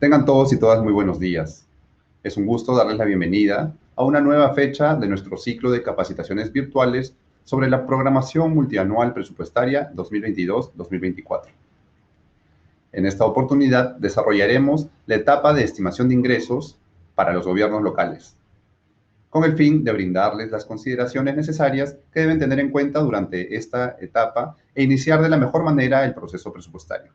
Tengan todos y todas muy buenos días. Es un gusto darles la bienvenida a una nueva fecha de nuestro ciclo de capacitaciones virtuales sobre la programación multianual presupuestaria 2022-2024. En esta oportunidad desarrollaremos la etapa de estimación de ingresos para los gobiernos locales, con el fin de brindarles las consideraciones necesarias que deben tener en cuenta durante esta etapa e iniciar de la mejor manera el proceso presupuestario.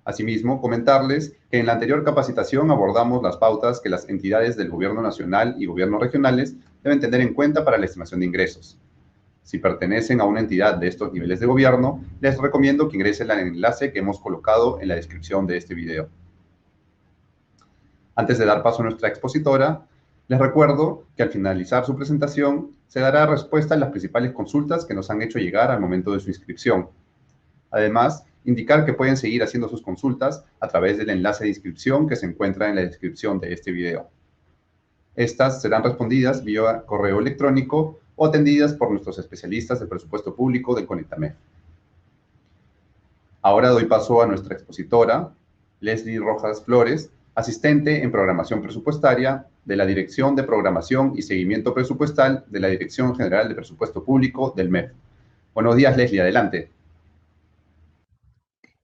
Asimismo, comentarles que en la anterior capacitación abordamos las pautas que las entidades del Gobierno Nacional y Gobiernos regionales deben tener en cuenta para la estimación de ingresos. Si pertenecen a una entidad de estos niveles de gobierno, les recomiendo que ingresen al enlace que hemos colocado en la descripción de este video. Antes de dar paso a nuestra expositora, les recuerdo que al finalizar su presentación se dará respuesta a las principales consultas que nos han hecho llegar al momento de su inscripción. Además, indicar que pueden seguir haciendo sus consultas a través del enlace de inscripción que se encuentra en la descripción de este video. Estas serán respondidas vía correo electrónico o atendidas por nuestros especialistas de presupuesto público del CONITAMEF. Ahora doy paso a nuestra expositora, Leslie Rojas Flores, asistente en programación presupuestaria de la Dirección de Programación y Seguimiento Presupuestal de la Dirección General de Presupuesto Público del MEF. Buenos días, Leslie, adelante.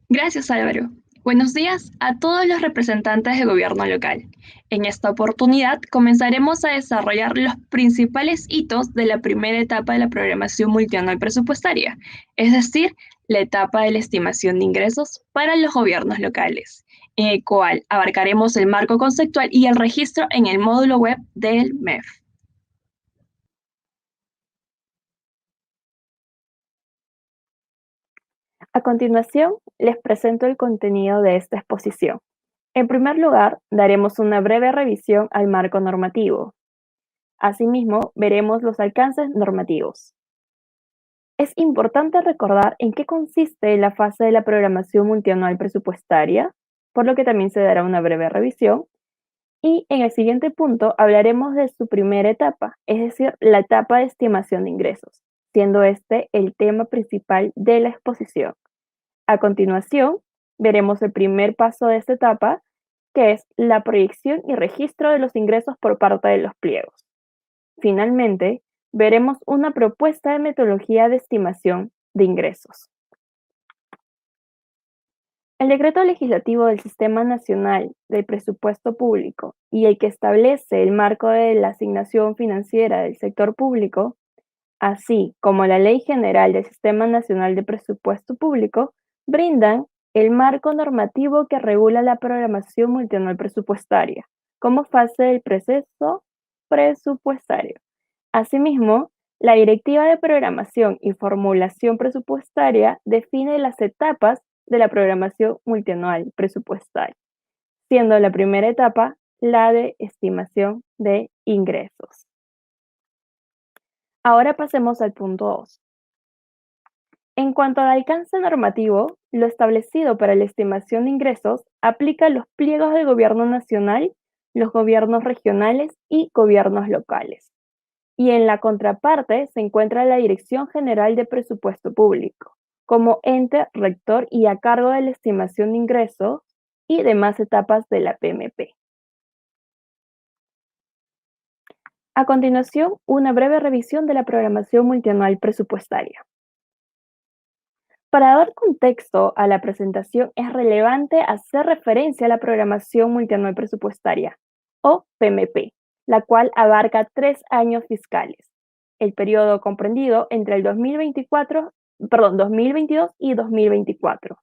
Gracias, Álvaro. Buenos días a todos los representantes de gobierno local. En esta oportunidad comenzaremos a desarrollar los principales hitos de la primera etapa de la programación multianual presupuestaria, es decir, la etapa de la estimación de ingresos para los gobiernos locales, en el cual abarcaremos el marco conceptual y el registro en el módulo web del MEF. A continuación, les presento el contenido de esta exposición. En primer lugar, daremos una breve revisión al marco normativo. Asimismo, veremos los alcances normativos. Es importante recordar en qué consiste la fase de la programación multianual presupuestaria, por lo que también se dará una breve revisión. Y en el siguiente punto hablaremos de su primera etapa, es decir, la etapa de estimación de ingresos, siendo este el tema principal de la exposición. A continuación, veremos el primer paso de esta etapa, que es la proyección y registro de los ingresos por parte de los pliegos. Finalmente, veremos una propuesta de metodología de estimación de ingresos. El Decreto Legislativo del Sistema Nacional del Presupuesto Público y el que establece el marco de la asignación financiera del sector público, así como la Ley General del Sistema Nacional de Presupuesto Público, brindan el marco normativo que regula la programación multianual presupuestaria como fase del proceso presupuestario. Asimismo, la Directiva de Programación y Formulación Presupuestaria define las etapas de la programación multianual presupuestaria, siendo la primera etapa la de estimación de ingresos. Ahora pasemos al punto 2. En cuanto al alcance normativo, lo establecido para la estimación de ingresos aplica a los pliegos del Gobierno Nacional, los gobiernos regionales y gobiernos locales. Y en la contraparte se encuentra la Dirección General de Presupuesto Público, como ente rector y a cargo de la estimación de ingresos y demás etapas de la PMP. A continuación, una breve revisión de la programación multianual presupuestaria. Para dar contexto a la presentación es relevante hacer referencia a la programación multianual presupuestaria, o PMP, la cual abarca 3 años fiscales, el periodo comprendido entre el 2022 y 2024,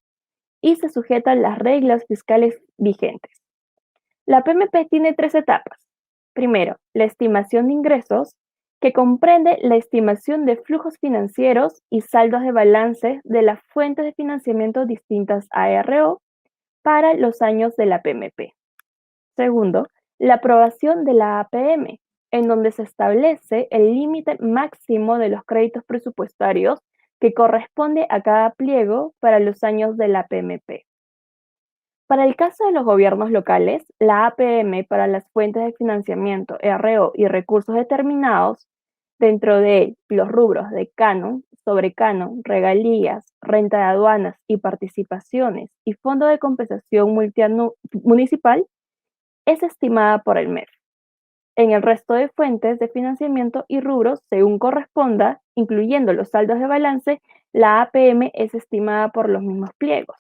y se sujeta a las reglas fiscales vigentes. La PMP tiene 3 etapas. Primero, la estimación de ingresos, que comprende la estimación de flujos financieros y saldos de balance de las fuentes de financiamiento distintas a ARO para los años de la PMP. Segundo, la aprobación de la APM, en donde se establece el límite máximo de los créditos presupuestarios que corresponde a cada pliego para los años de la PMP. Para el caso de los gobiernos locales, la APM para las fuentes de financiamiento, RO y recursos determinados dentro de los rubros de canon, sobre canon, regalías, renta de aduanas y participaciones y fondo de compensación municipal es estimada por el MEF. En el resto de fuentes de financiamiento y rubros, según corresponda, incluyendo los saldos de balance, la APM es estimada por los mismos pliegos.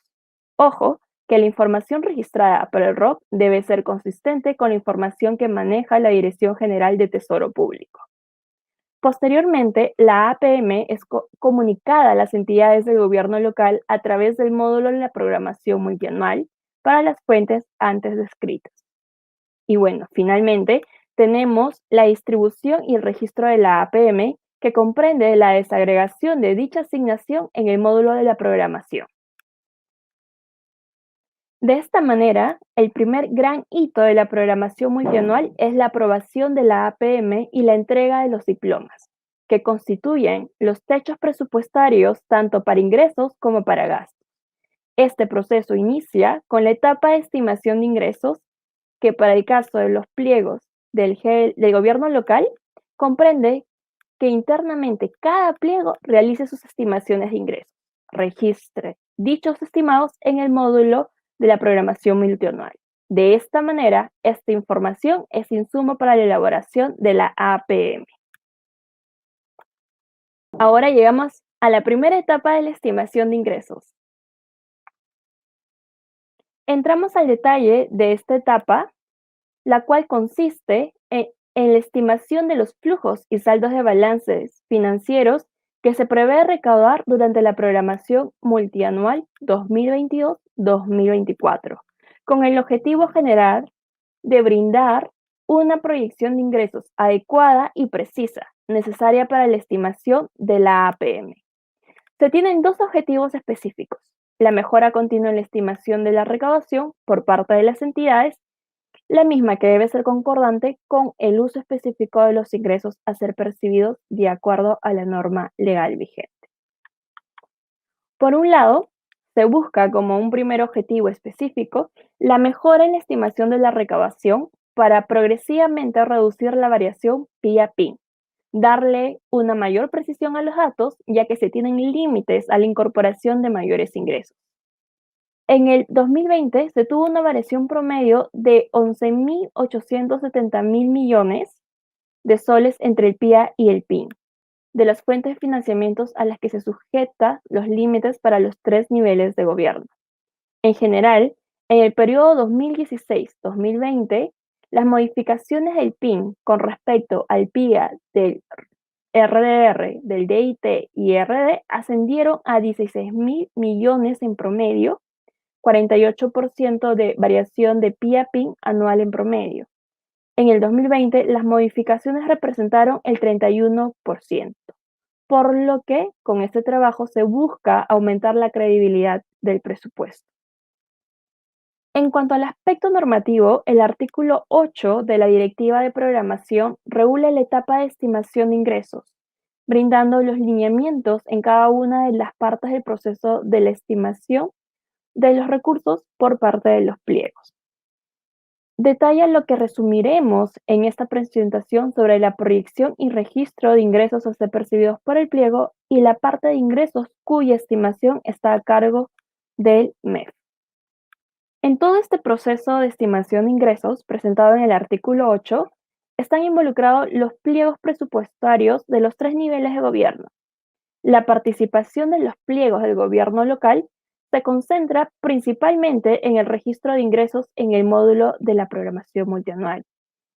Ojo, que la información registrada por el ROC debe ser consistente con la información que maneja la Dirección General de Tesoro Público. Posteriormente, la APM es comunicada a las entidades del gobierno local a través del módulo de la programación multianual para las fuentes antes descritas. Y bueno, finalmente, tenemos la distribución y el registro de la APM, que comprende la desagregación de dicha asignación en el módulo de la programación. De esta manera, el primer gran hito de la programación multianual es la aprobación de la APM y la entrega de los diplomas, que constituyen los techos presupuestarios tanto para ingresos como para gastos. Este proceso inicia con la etapa de estimación de ingresos, que para el caso de los pliegos del gobierno local, comprende que internamente cada pliego realice sus estimaciones de ingresos, registre dichos estimados en el módulo de la programación multianual. De esta manera, esta información es insumo para la elaboración de la APM. Ahora llegamos a la primera etapa de la estimación de ingresos. Entramos al detalle de esta etapa, la cual consiste en la estimación de los flujos y saldos de balances financieros que se prevé recaudar durante la programación multianual 2022-2024, con el objetivo general de brindar una proyección de ingresos adecuada y precisa, necesaria para la estimación de la APM. Se tienen dos objetivos específicos: la mejora continua en la estimación de la recaudación por parte de las entidades, la misma que debe ser concordante con el uso específico de los ingresos a ser percibidos de acuerdo a la norma legal vigente. Por un lado, se busca como un primer objetivo específico la mejora en la estimación de la recaudación para progresivamente reducir la variación pi a pi, darle una mayor precisión a los datos, ya que se tienen límites a la incorporación de mayores ingresos. En el 2020 se tuvo una variación promedio de 11.870.000 millones de soles entre el PIA y el PIN, de las fuentes de financiamientos a las que se sujetan los límites para los tres niveles de gobierno. En general, en el periodo 2016-2020, las modificaciones del PIN con respecto al PIA del RDR, del DIT y RD ascendieron a 16.000 millones en promedio, 48% de variación de pi a PIN anual en promedio. En el 2020, las modificaciones representaron el 31%, por lo que con este trabajo se busca aumentar la credibilidad del presupuesto. En cuanto al aspecto normativo, el artículo 8 de la Directiva de Programación regula la etapa de estimación de ingresos, brindando los lineamientos en cada una de las partes del proceso de la estimación de los recursos por parte de los pliegos. Detalla lo que resumiremos en esta presentación sobre la proyección y registro de ingresos a ser percibidos por el pliego y la parte de ingresos cuya estimación está a cargo del MEF. En todo este proceso de estimación de ingresos presentado en el artículo 8, están involucrados los pliegos presupuestarios de los tres niveles de gobierno. La participación de los pliegos del gobierno local se concentra principalmente en el registro de ingresos en el módulo de la programación multianual.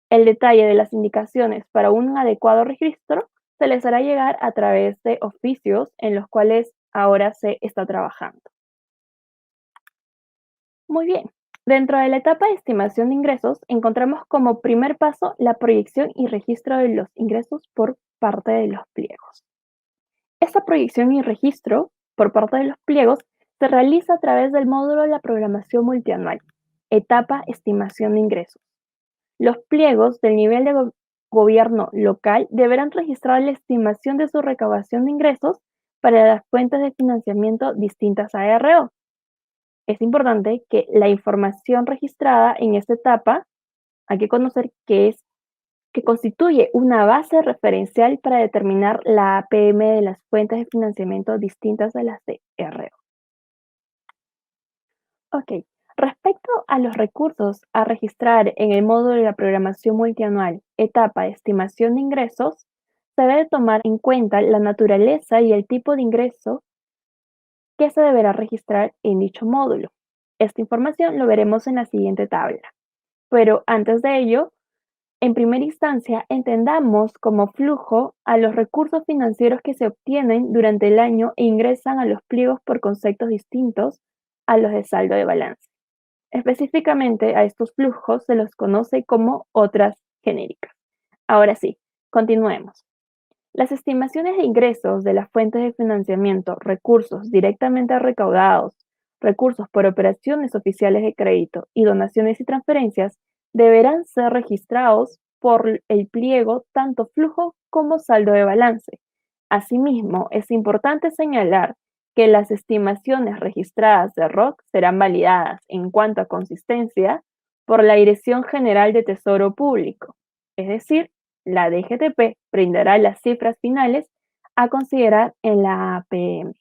El detalle de las indicaciones para un adecuado registro se les hará llegar a través de oficios en los cuales ahora se está trabajando. Muy bien, dentro de la etapa de estimación de ingresos encontramos como primer paso la proyección y registro de los ingresos por parte de los pliegos. Esta proyección y registro por parte de los pliegos se realiza a través del módulo de la programación multianual, etapa estimación de ingresos. Los pliegos del nivel de gobierno local deberán registrar la estimación de su recaudación de ingresos para las fuentes de financiamiento distintas a RO. Es importante que la información registrada en esta etapa, hay que conocer que es que constituye una base referencial para determinar la APM de las fuentes de financiamiento distintas de las de RO. Ok, respecto a los recursos a registrar en el módulo de la programación multianual, etapa de estimación de ingresos, se debe tomar en cuenta la naturaleza y el tipo de ingreso que se deberá registrar en dicho módulo. Esta información lo veremos en la siguiente tabla. Pero antes de ello, en primera instancia, entendamos como flujo a los recursos financieros que se obtienen durante el año e ingresan a los pliegos por conceptos distintos a los de saldo de balance. Específicamente a estos flujos se los conoce como otras genéricas. Ahora sí, continuemos. Las estimaciones de ingresos de las fuentes de financiamiento, recursos directamente recaudados, recursos por operaciones oficiales de crédito y donaciones y transferencias deberán ser registrados por el pliego tanto flujo como saldo de balance. Asimismo, es importante señalar que las estimaciones registradas de ROC serán validadas en cuanto a consistencia por la Dirección General de Tesoro Público, es decir, la DGTP brindará las cifras finales a considerar en la APM.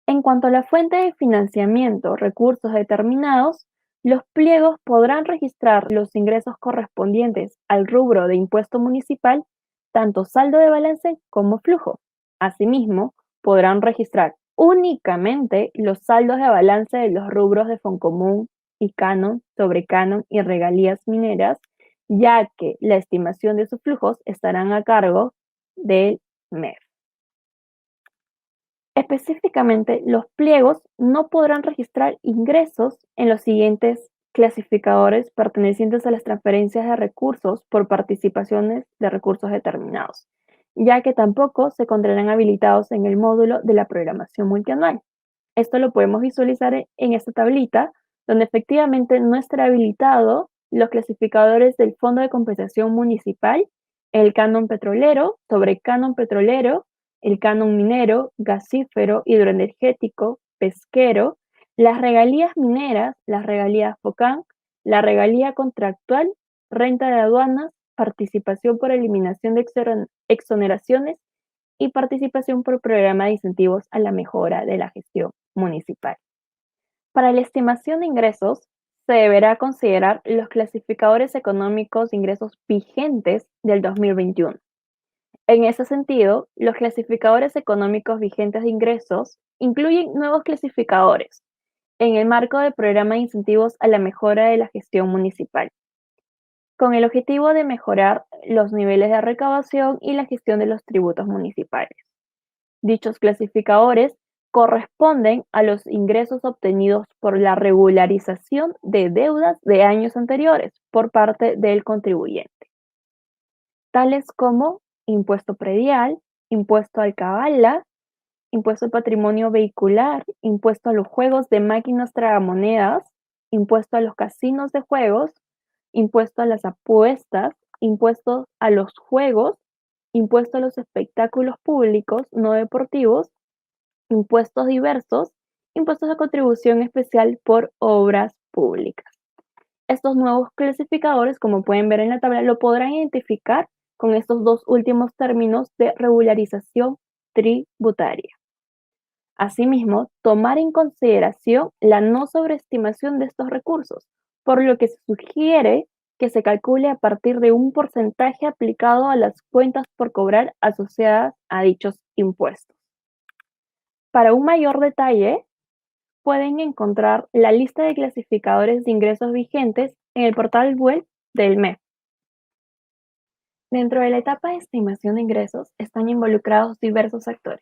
En cuanto a la fuente de financiamiento, recursos determinados, los pliegos podrán registrar los ingresos correspondientes al rubro de impuesto municipal, tanto saldo de balance como flujo. Asimismo, podrán registrar únicamente los saldos de balance de los rubros de Foncomún y Canon, sobre Canon y regalías mineras, ya que la estimación de sus flujos estarán a cargo del MEF. Específicamente, los pliegos no podrán registrar ingresos en los siguientes clasificadores pertenecientes a las transferencias de recursos por participaciones de recursos determinados, ya que tampoco se encontrarán habilitados en el módulo de la programación multianual. Esto lo podemos visualizar en esta tablita, donde efectivamente no estará habilitado los clasificadores del Fondo de Compensación Municipal, el canon petrolero, sobre canon petrolero, el canon minero, gasífero, hidroenergético, pesquero, las regalías mineras, las regalías FOCAN, la regalía contractual, renta de aduanas, participación por eliminación de exoneraciones y participación por programa de incentivos a la mejora de la gestión municipal. Para la estimación de ingresos, se deberá considerar los clasificadores económicos de ingresos vigentes del 2021. En ese sentido, los clasificadores económicos vigentes de ingresos incluyen nuevos clasificadores en el marco del programa de incentivos a la mejora de la gestión municipal, con el objetivo de mejorar los niveles de recaudación y la gestión de los tributos municipales. Dichos clasificadores corresponden a los ingresos obtenidos por la regularización de deudas de años anteriores por parte del contribuyente, tales como impuesto predial, impuesto al cabala, impuesto al patrimonio vehicular, impuesto a los juegos de máquinas tragamonedas, impuesto a los casinos de juegos, impuesto a las apuestas, impuesto a los juegos, impuesto a los espectáculos públicos no deportivos, impuestos diversos, impuestos a contribución especial por obras públicas. Estos nuevos clasificadores, como pueden ver en la tabla, lo podrán identificar con estos dos últimos términos de regularización tributaria. Asimismo, tomar en consideración la no sobreestimación de estos recursos, por lo que se sugiere que se calcule a partir de un porcentaje aplicado a las cuentas por cobrar asociadas a dichos impuestos. Para un mayor detalle, pueden encontrar la lista de clasificadores de ingresos vigentes en el portal web del MEF. Dentro de la etapa de estimación de ingresos están involucrados diversos actores,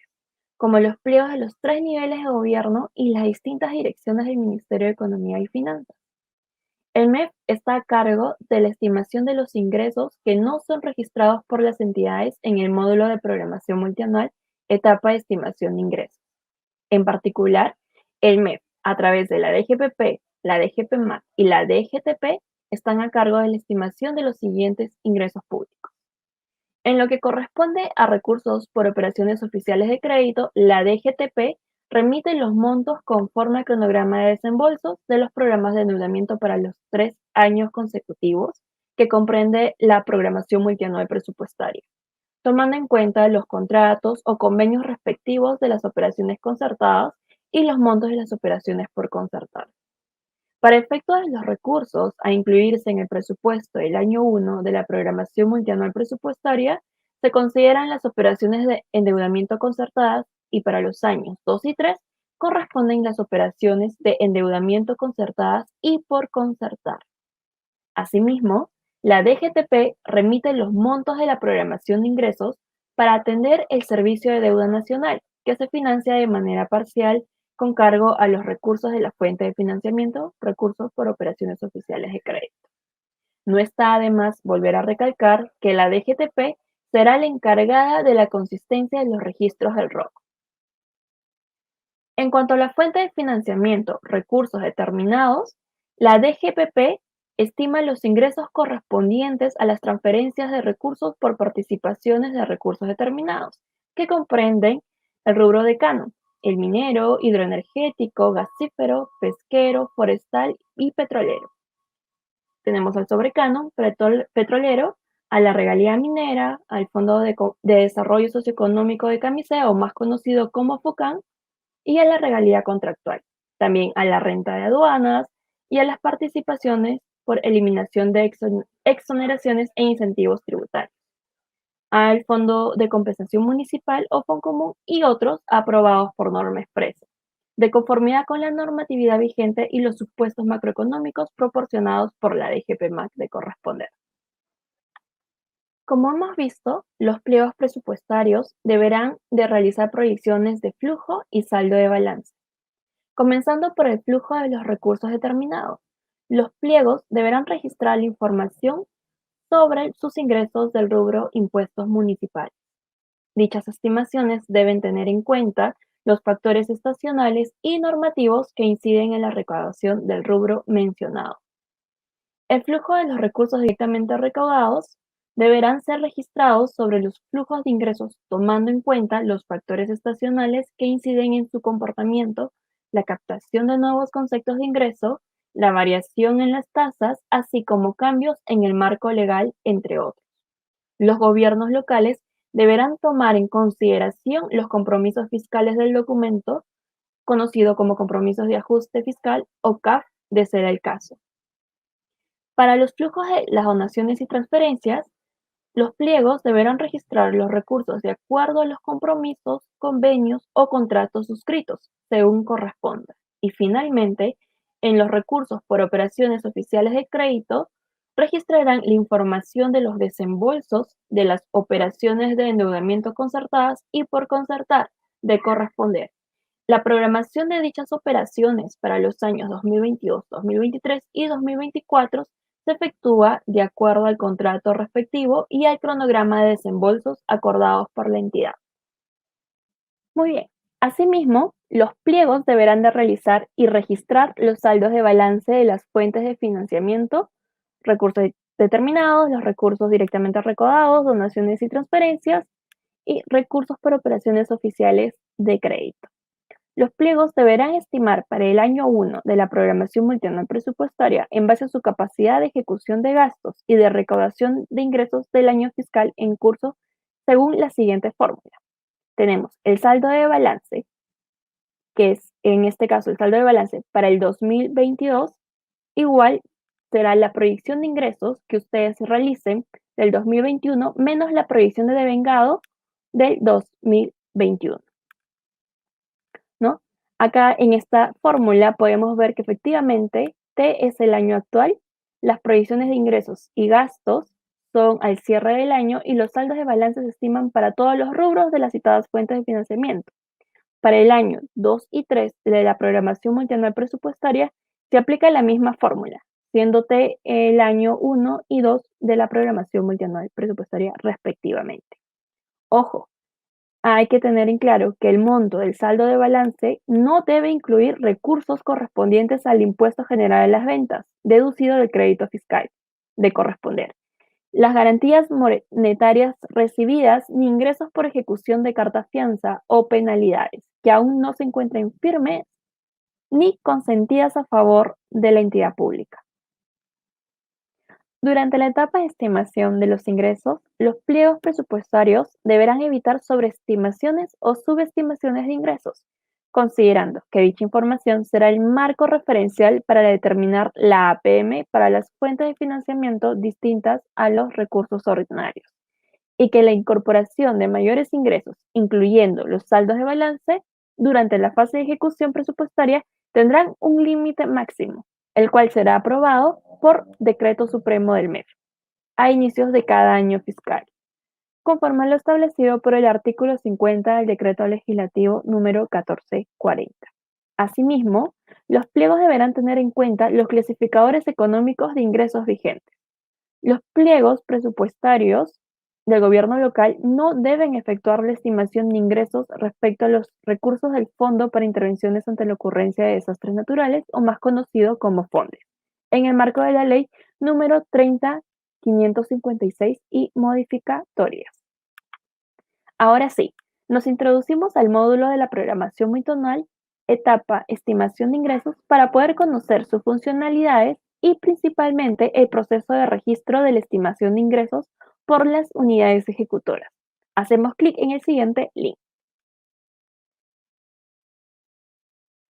como los pliegos de los 3 niveles de gobierno y las distintas direcciones del Ministerio de Economía y Finanzas. El MEF está a cargo de la estimación de los ingresos que no son registrados por las entidades en el módulo de programación multianual, etapa de estimación de ingresos. En particular, el MEF, a través de la DGPP, la DGPMAC y la DGTP, están a cargo de la estimación de los siguientes ingresos públicos. En lo que corresponde a recursos por operaciones oficiales de crédito, la DGTP remite los montos conforme al cronograma de desembolsos de los programas de endeudamiento para los 3 años consecutivos que comprende la programación multianual presupuestaria, tomando en cuenta los contratos o convenios respectivos de las operaciones concertadas y los montos de las operaciones por concertar. Para efectos de los recursos a incluirse en el presupuesto del año 1 de la programación multianual presupuestaria, se consideran las operaciones de endeudamiento concertadas y para los años 2 y 3 corresponden las operaciones de endeudamiento concertadas y por concertar. Asimismo, la DGTP remite los montos de la programación de ingresos para atender el servicio de deuda nacional, que se financia de manera parcial con cargo a los recursos de la fuente de financiamiento, recursos por operaciones oficiales de crédito. No está además volver a recalcar que la DGTP será la encargada de la consistencia de los registros del ROC. En cuanto a la fuente de financiamiento, recursos determinados, la DGPP estima los ingresos correspondientes a las transferencias de recursos por participaciones de recursos determinados, que comprenden el rubro decano, el minero, hidroenergético, gasífero, pesquero, forestal y petrolero. Tenemos al sobrecano petrolero, a la regalía minera, al Fondo de Desarrollo Socioeconómico de Camisea, o más conocido como FOCAN, y a la regalía contractual, también a la renta de aduanas y a las participaciones por eliminación de exoneraciones e incentivos tributarios, al Fondo de Compensación Municipal o Foncomún y otros aprobados por norma expresa, de conformidad con la normatividad vigente y los supuestos macroeconómicos proporcionados por la DGPMAC de corresponder. Como hemos visto, los pliegos presupuestarios deberán de realizar proyecciones de flujo y saldo de balance. Comenzando por el flujo de los recursos determinados, los pliegos deberán registrar la información sobre sus ingresos del rubro impuestos municipales. Dichas estimaciones deben tener en cuenta los factores estacionales y normativos que inciden en la recaudación del rubro mencionado. El flujo de los recursos directamente recaudados deberán ser registrados sobre los flujos de ingresos tomando en cuenta los factores estacionales que inciden en su comportamiento, la captación de nuevos conceptos de ingreso, la variación en las tasas, así como cambios en el marco legal, entre otros. Los gobiernos locales deberán tomar en consideración los compromisos fiscales del documento, conocido como compromisos de ajuste fiscal o CAF, de ser el caso. Para los flujos de las donaciones y transferencias, los pliegos deberán registrar los recursos de acuerdo a los compromisos, convenios o contratos suscritos, según corresponda. Y finalmente, en los recursos por operaciones oficiales de crédito, registrarán la información de los desembolsos de las operaciones de endeudamiento concertadas y por concertar, de corresponder. La programación de dichas operaciones para los años 2022, 2023 y 2024 se efectúa de acuerdo al contrato respectivo y al cronograma de desembolsos acordados por la entidad. Muy bien. Asimismo, los pliegos deberán de realizar y registrar los saldos de balance de las fuentes de financiamiento, recursos determinados, los recursos directamente recaudados, donaciones y transferencias, y recursos por operaciones oficiales de crédito. Los pliegos deberán estimar para el año 1 de la programación multianual presupuestaria en base a su capacidad de ejecución de gastos y de recaudación de ingresos del año fiscal en curso según la siguiente fórmula. Tenemos el saldo de balance, que es en este caso el saldo de balance para el 2022, igual será la proyección de ingresos que ustedes realicen del 2021 menos la proyección de devengado del 2021. ¿No? Acá en esta fórmula podemos ver que efectivamente T es el año actual, las proyecciones de ingresos y gastos son al cierre del año y los saldos de balance se estiman para todos los rubros de las citadas fuentes de financiamiento. Para el año 2 y 3 de la programación multianual presupuestaria se aplica la misma fórmula, siendo T el año 1 y 2 de la programación multianual presupuestaria respectivamente. Ojo, hay que tener en claro que el monto del saldo de balance no debe incluir recursos correspondientes al impuesto general de las ventas, deducido del crédito fiscal, de corresponder, las garantías monetarias recibidas ni ingresos por ejecución de carta fianza o penalidades que aún no se encuentren firmes ni consentidas a favor de la entidad pública. Durante la etapa de estimación de los ingresos, los pliegos presupuestarios deberán evitar sobreestimaciones o subestimaciones de ingresos, considerando que dicha información será el marco referencial para determinar la APM para las fuentes de financiamiento distintas a los recursos ordinarios, y que la incorporación de mayores ingresos, incluyendo los saldos de balance, durante la fase de ejecución presupuestaria tendrán un límite máximo, el cual será aprobado por Decreto Supremo del MEF a inicios de cada año fiscal, conforme a lo establecido por el artículo 50 del Decreto Legislativo número 1440. Asimismo, los pliegos deberán tener en cuenta los clasificadores económicos de ingresos vigentes. Los pliegos presupuestarios del gobierno local no deben efectuar la estimación de ingresos respecto a los recursos del Fondo para Intervenciones ante la ocurrencia de desastres naturales, o más conocido como FONDES, en el marco de la Ley número 30.556 y modificatorias. Ahora sí, nos introducimos al módulo de la programación multianual, etapa estimación de ingresos, para poder conocer sus funcionalidades y principalmente el proceso de registro de la estimación de ingresos por las unidades ejecutoras. Hacemos clic en el siguiente link.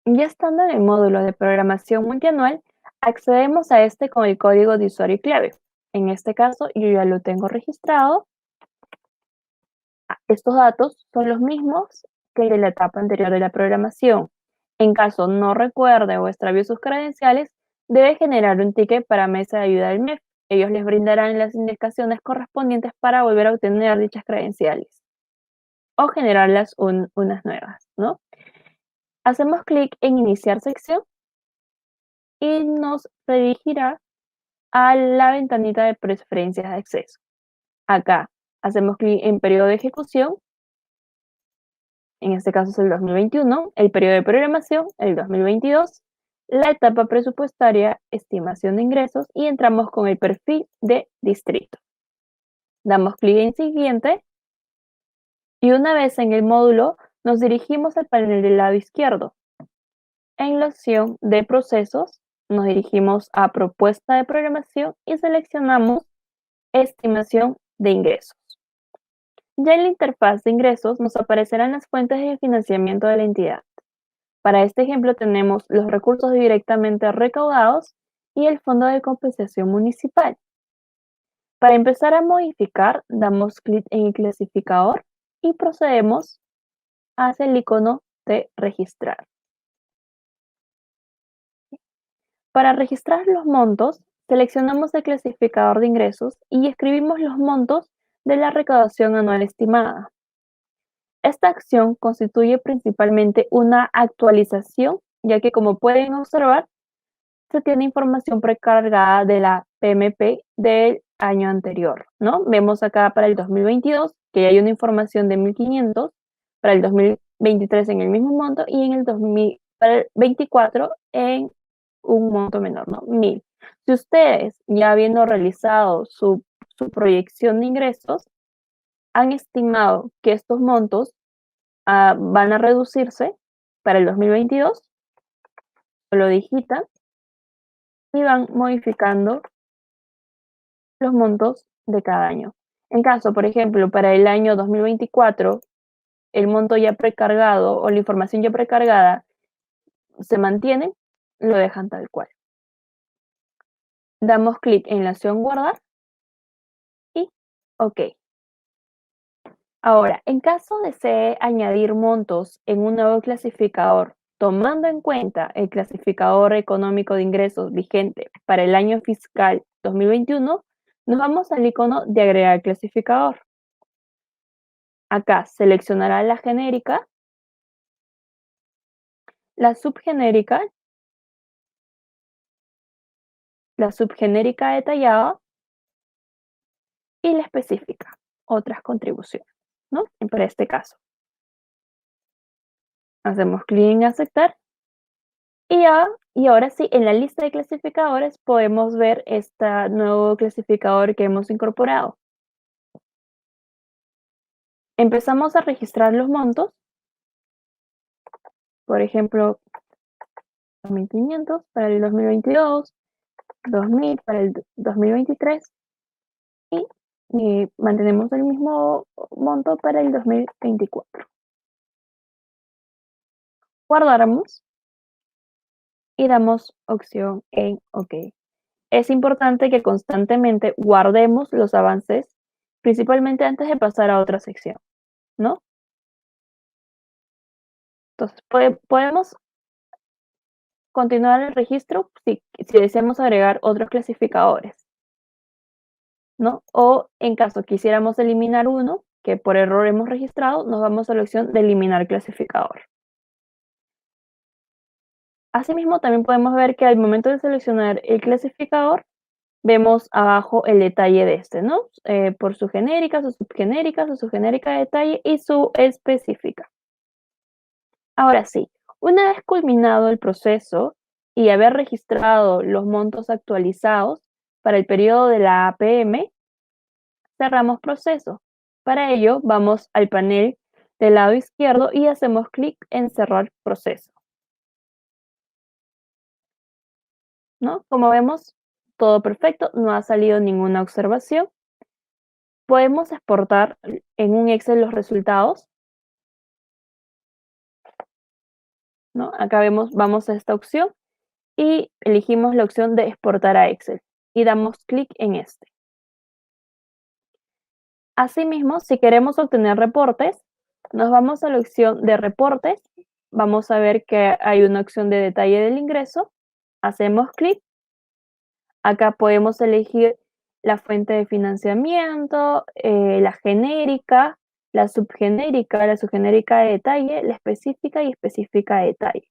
Ya estando en el módulo de programación multianual, accedemos a este con el código de usuario y clave. En este caso, yo ya lo tengo registrado. Estos datos son los mismos que de la etapa anterior de la programación. En caso no recuerde o extravíe sus credenciales, debe generar un ticket para mesa de ayuda del MEF. Ellos les brindarán las indicaciones correspondientes para volver a obtener dichas credenciales o generarlas unas nuevas, ¿no? Hacemos clic en iniciar sección y nos redirigirá a la ventanita de preferencias de acceso. Acá hacemos clic en periodo de ejecución. En este caso es el 2021, el periodo de programación, el 2022, la etapa presupuestaria, estimación de ingresos, y entramos con el perfil de distrito. Damos clic en siguiente y una vez en el módulo nos dirigimos al panel del lado izquierdo. En la opción de procesos nos dirigimos a propuesta de programación y seleccionamos estimación de ingresos. Ya en la interfaz de ingresos nos aparecerán las fuentes de financiamiento de la entidad. Para este ejemplo tenemos los recursos directamente recaudados y el Fondo de Compensación Municipal. Para empezar a modificar, damos clic en el clasificador y procedemos hacia el icono de registrar. Para registrar los montos, seleccionamos el clasificador de ingresos y escribimos los montos de la recaudación anual estimada. Esta acción constituye principalmente una actualización, ya que, como pueden observar, se tiene información precargada de la PMP del año anterior, ¿no? Vemos acá para el 2022 que hay una información de 1.500, para el 2023 en el mismo monto y en el 2024 en un monto menor, ¿no? 1.000. Si ustedes, ya habiendo realizado su proyección de ingresos, han estimado que estos montos van a reducirse para el 2022, lo digitan y van modificando los montos de cada año. En caso, por ejemplo, para el año 2024, el monto ya precargado o la información ya precargada se mantiene, lo dejan tal cual. Damos clic en la opción guardar y OK. Ahora, en caso desee añadir montos en un nuevo clasificador, tomando en cuenta el clasificador económico de ingresos vigente para el año fiscal 2021, nos vamos al icono de agregar clasificador. Acá seleccionará la genérica, la subgenérica detallada y la específica, otras contribuciones, ¿no? Para este caso. Hacemos clic en aceptar y ahora sí, en la lista de clasificadores podemos ver este nuevo clasificador que hemos incorporado. Empezamos a registrar los montos. Por ejemplo, 2.500 para el 2022, 2.000 para el 2023 y mantenemos el mismo monto para el 2024. Guardamos y damos opción en OK. Es importante que constantemente guardemos los avances, principalmente antes de pasar a otra sección, ¿no? Entonces, podemos continuar el registro si deseamos agregar otros clasificadores, ¿no? O en caso quisiéramos eliminar uno que por error hemos registrado, nos vamos a la opción de eliminar clasificador. Asimismo, también podemos ver que al momento de seleccionar el clasificador, vemos abajo el detalle de este, ¿no? Por su genérica, su subgenérica de detalle y su específica. Ahora sí, una vez culminado el proceso y haber registrado los montos actualizados para el periodo de la APM, cerramos proceso. Para ello, vamos al panel del lado izquierdo y hacemos clic en cerrar proceso, ¿no? Como vemos, todo perfecto, no ha salido ninguna observación. Podemos exportar en un Excel los resultados, ¿no? Acá vamos a esta opción y elegimos la opción de exportar a Excel y damos clic en este. Asimismo, si queremos obtener reportes, nos vamos a la opción de reportes. Vamos a ver que hay una opción de detalle del ingreso. Hacemos clic. Acá podemos elegir la fuente de financiamiento, la genérica, la subgenérica de detalle, la específica y específica de detalle,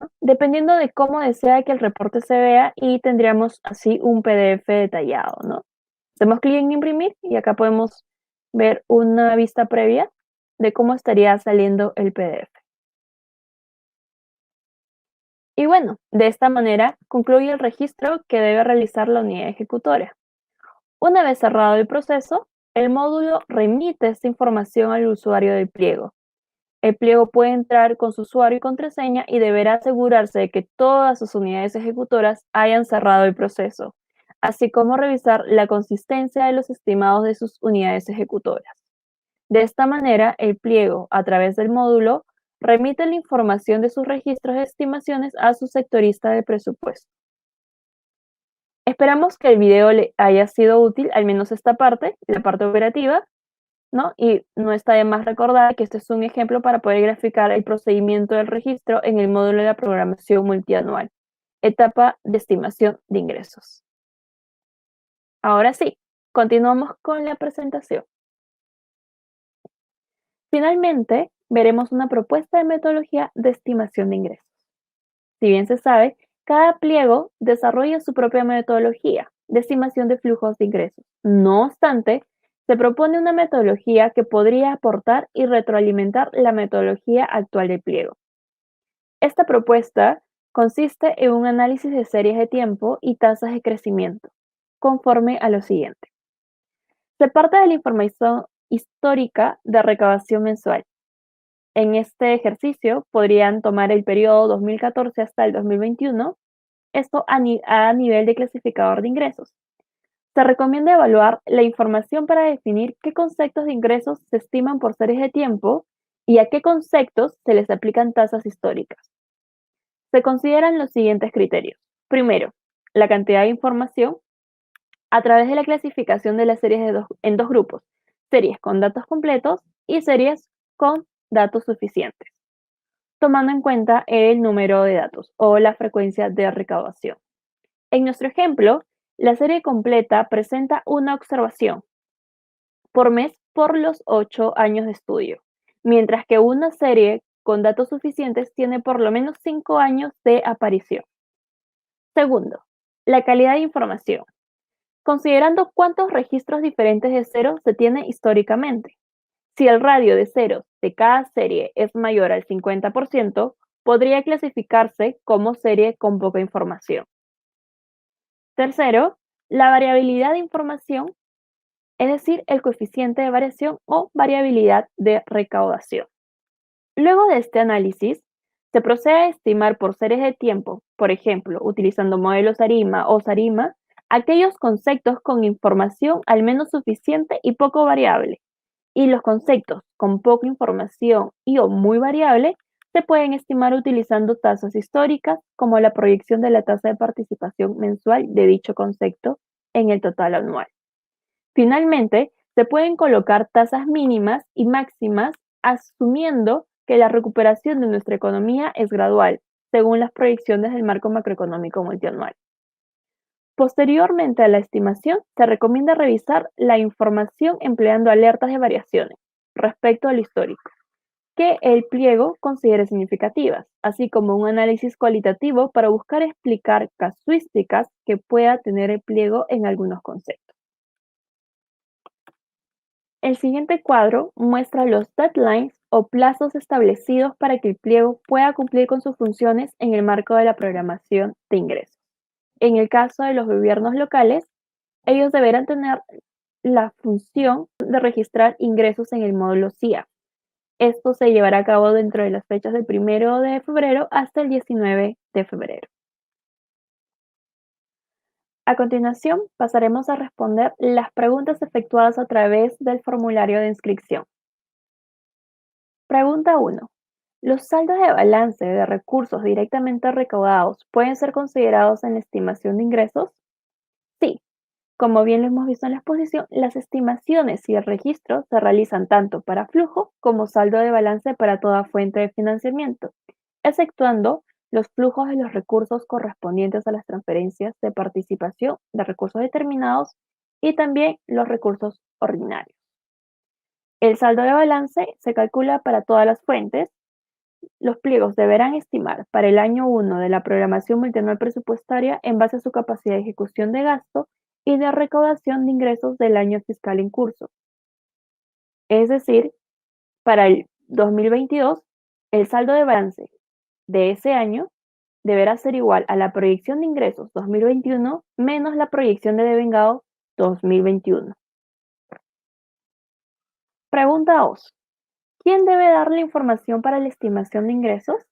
¿no? Dependiendo de cómo desea que el reporte se vea y tendríamos así un PDF detallado, ¿no? Hacemos clic en imprimir y acá podemos ver una vista previa de cómo estaría saliendo el PDF. Y bueno, de esta manera concluye el registro que debe realizar la unidad ejecutora. Una vez cerrado el proceso, el módulo remite esta información al usuario del pliego. El pliego puede entrar con su usuario y contraseña y deberá asegurarse de que todas sus unidades ejecutoras hayan cerrado el proceso, así como revisar la consistencia de los estimados de sus unidades ejecutoras. De esta manera, el pliego, a través del módulo, remite la información de sus registros de estimaciones a su sectorista de presupuesto. Esperamos que el video le haya sido útil, al menos esta parte, la parte operativa, ¿no? Y no está de más recordar que este es un ejemplo para poder graficar el procedimiento del registro en el módulo de la programación multianual, etapa de estimación de ingresos. Ahora sí, continuamos con la presentación. Finalmente, veremos una propuesta de metodología de estimación de ingresos. Si bien se sabe, cada pliego desarrolla su propia metodología de estimación de flujos de ingresos. No obstante, se propone una metodología que podría aportar y retroalimentar la metodología actual del pliego. Esta propuesta consiste en un análisis de series de tiempo y tasas de crecimiento, conforme a lo siguiente. Se parte de la información histórica de recaudación mensual. En este ejercicio podrían tomar el periodo 2014 hasta el 2021, esto a nivel de clasificador de ingresos. Se recomienda evaluar la información para definir qué conceptos de ingresos se estiman por series de tiempo y a qué conceptos se les aplican tasas históricas. Se consideran los siguientes criterios. Primero, la cantidad de información a través de la clasificación de las series en dos grupos, series con datos completos y series con datos suficientes, tomando en cuenta el número de datos o la frecuencia de recaudación. En nuestro ejemplo, la serie completa presenta una observación por mes por los 8 años de estudio, mientras que una serie con datos suficientes tiene por lo menos 5 años de aparición. Segundo, la calidad de información, considerando cuántos registros diferentes de ceros se tiene históricamente. Si el radio de ceros de cada serie es mayor al 50%, podría clasificarse como serie con poca información. Tercero, la variabilidad de información, es decir, el coeficiente de variación o variabilidad de recaudación. Luego de este análisis, Se procede a estimar por series de tiempo, por ejemplo, utilizando modelos ARIMA o SARIMA, aquellos conceptos con información al menos suficiente y poco variable, y los conceptos con poca información y o muy variable se pueden estimar utilizando tasas históricas como la proyección de la tasa de participación mensual de dicho concepto en el total anual. Finalmente, se pueden colocar tasas mínimas y máximas asumiendo que la recuperación de nuestra economía es gradual, según las proyecciones del marco macroeconómico multianual. Posteriormente a la estimación, se recomienda revisar la información empleando alertas de variaciones respecto al histórico, que el pliego considere significativas, así como un análisis cualitativo para buscar explicar casuísticas que pueda tener el pliego en algunos conceptos. El siguiente cuadro muestra los deadlines o plazos establecidos para que el pliego pueda cumplir con sus funciones en el marco de la programación de ingresos. En el caso de los gobiernos locales, ellos deberán tener la función de registrar ingresos en el módulo CIA. Esto se llevará a cabo dentro de las fechas del 1 de febrero hasta el 19 de febrero. A continuación, pasaremos a responder las preguntas efectuadas a través del formulario de inscripción. Pregunta 1. ¿Los saldos de balance de recursos directamente recaudados pueden ser considerados en la estimación de ingresos? Sí. Como bien lo hemos visto en la exposición, las estimaciones y el registro se realizan tanto para flujo como saldo de balance para toda fuente de financiamiento, exceptuando los flujos de los recursos correspondientes a las transferencias de participación de recursos determinados y también los recursos ordinarios. El saldo de balance se calcula para todas las fuentes. Los pliegos deberán estimar para el año 1 de la programación multianual presupuestaria en base a su capacidad de ejecución de gasto y de recaudación de ingresos del año fiscal en curso. Es decir, para el 2022, el saldo de balance de ese año deberá ser igual a la proyección de ingresos 2021 menos la proyección de devengado 2021. Pregunta 2. ¿Quién debe dar la información para la estimación de ingresos?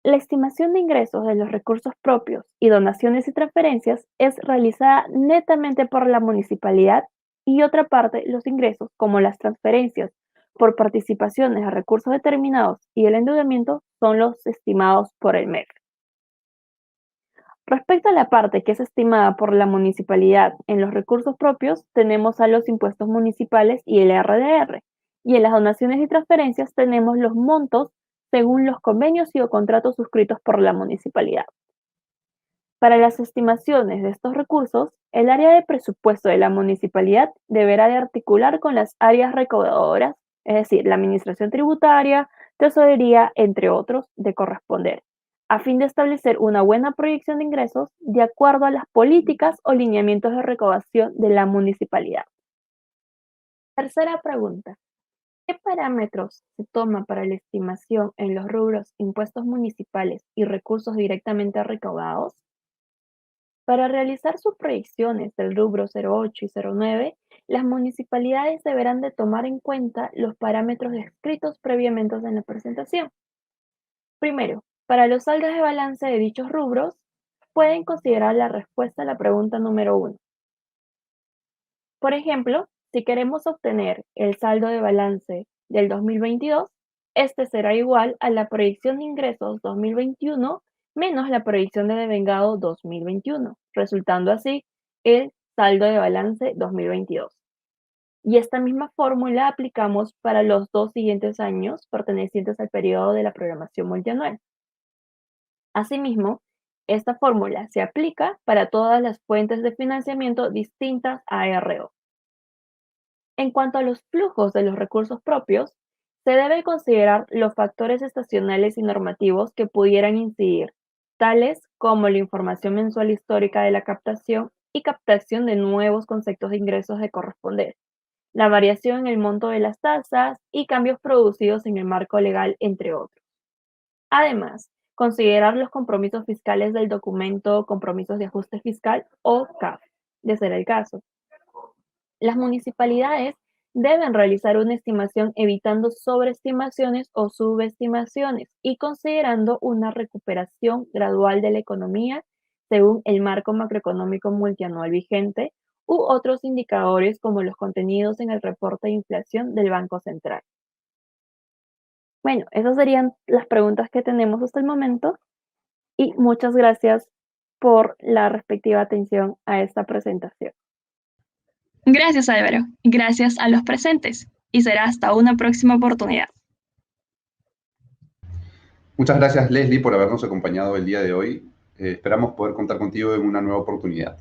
La estimación de ingresos de los recursos propios y donaciones y transferencias es realizada netamente por la municipalidad y otra parte los ingresos, como las transferencias por participaciones a recursos determinados y el endeudamiento, son los estimados por el MEF. Respecto a la parte que es estimada por la municipalidad en los recursos propios, tenemos a los impuestos municipales y el RDR, y en las donaciones y transferencias tenemos los montos según los convenios y o contratos suscritos por la municipalidad. Para las estimaciones de estos recursos, el área de presupuesto de la municipalidad deberá de articular con las áreas recaudadoras, es decir, la administración tributaria, tesorería, entre otros, de corresponder, a fin de establecer una buena proyección de ingresos de acuerdo a las políticas o lineamientos de recaudación de la municipalidad. Tercera pregunta. ¿Qué parámetros se toman para la estimación en los rubros impuestos municipales y recursos directamente recaudados? Para realizar sus proyecciones del rubro 08 y 09, las municipalidades deberán de tomar en cuenta los parámetros descritos previamente en la presentación. Primero, para los saldos de balance de dichos rubros, pueden considerar la respuesta a la pregunta número 1. Por ejemplo, si queremos obtener el saldo de balance del 2022, este será igual a la proyección de ingresos 2021 menos la proyección de devengado 2021, resultando así el saldo de balance 2022. Y esta misma fórmula aplicamos para los dos siguientes años pertenecientes al periodo de la programación multianual. Asimismo, esta fórmula se aplica para todas las fuentes de financiamiento distintas a RO. En cuanto a los flujos de los recursos propios, se debe considerar los factores estacionales y normativos que pudieran incidir, tales como la información mensual histórica de la captación y captación de nuevos conceptos de ingresos de corresponder, la variación en el monto de las tasas y cambios producidos en el marco legal, entre otros. Además, considerar los compromisos fiscales del documento Compromisos de Ajuste Fiscal o CAF, de ser el caso. Las municipalidades deben realizar una estimación evitando sobreestimaciones o subestimaciones y considerando una recuperación gradual de la economía según el marco macroeconómico multianual vigente u otros indicadores como los contenidos en el reporte de inflación del Banco Central. Bueno, esas serían las preguntas que tenemos hasta el momento y muchas gracias por la respectiva atención a esta presentación. Gracias, Álvaro. Gracias a los presentes. Y será hasta una próxima oportunidad. Muchas gracias, Leslie, por habernos acompañado el día de hoy. Esperamos poder contar contigo en una nueva oportunidad.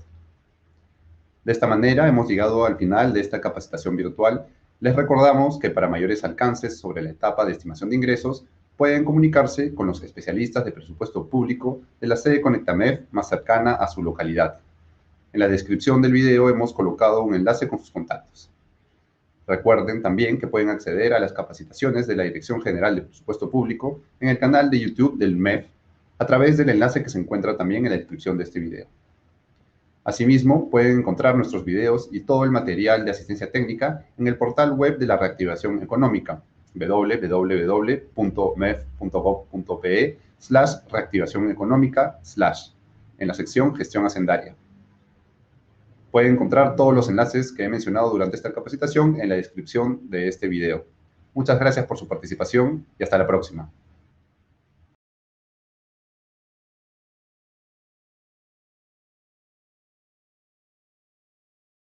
De esta manera hemos llegado al final de esta capacitación virtual. Les recordamos que para mayores alcances sobre la etapa de estimación de ingresos, pueden comunicarse con los especialistas de presupuesto público de la sede Conectamef más cercana a su localidad. En la descripción del video hemos colocado un enlace con sus contactos. Recuerden también que pueden acceder a las capacitaciones de la Dirección General de Presupuesto Público en el canal de YouTube del MEF a través del enlace que se encuentra también en la descripción de este video. Asimismo, pueden encontrar nuestros videos y todo el material de asistencia técnica en el portal web de la Reactivación Económica, www.mef.gov.pe/reactivacioneconómica/ en la sección Gestión Hacendaria. Pueden encontrar todos los enlaces que he mencionado durante esta capacitación en la descripción de este video. Muchas gracias por su participación y hasta la próxima.